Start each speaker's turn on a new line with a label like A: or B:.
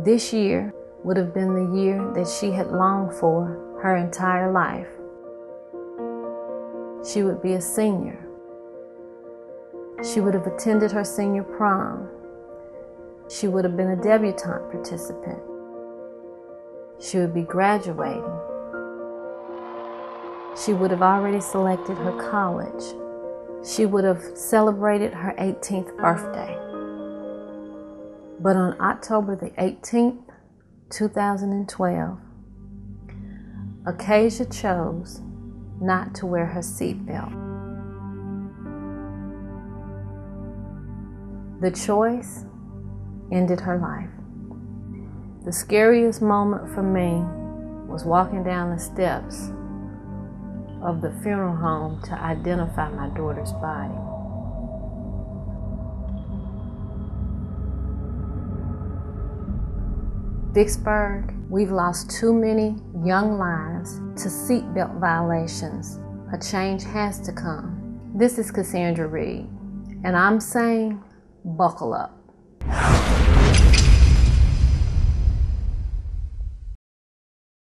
A: This year would have been the year that she had longed for her entire life. She would be a senior. She would have attended her senior prom. She would have been a debutante participant. She would be graduating. She would have already selected her college. She would have celebrated her 18th birthday. But on October the 18th, 2012, Acasia chose not to wear her seatbelt. The choice ended her life. The scariest moment for me was walking down the steps of the funeral home to identify my daughter's body. Vicksburg, we've lost too many young lives to seatbelt violations. A change has to come. This is Cassandra Reed, and I'm saying, buckle up.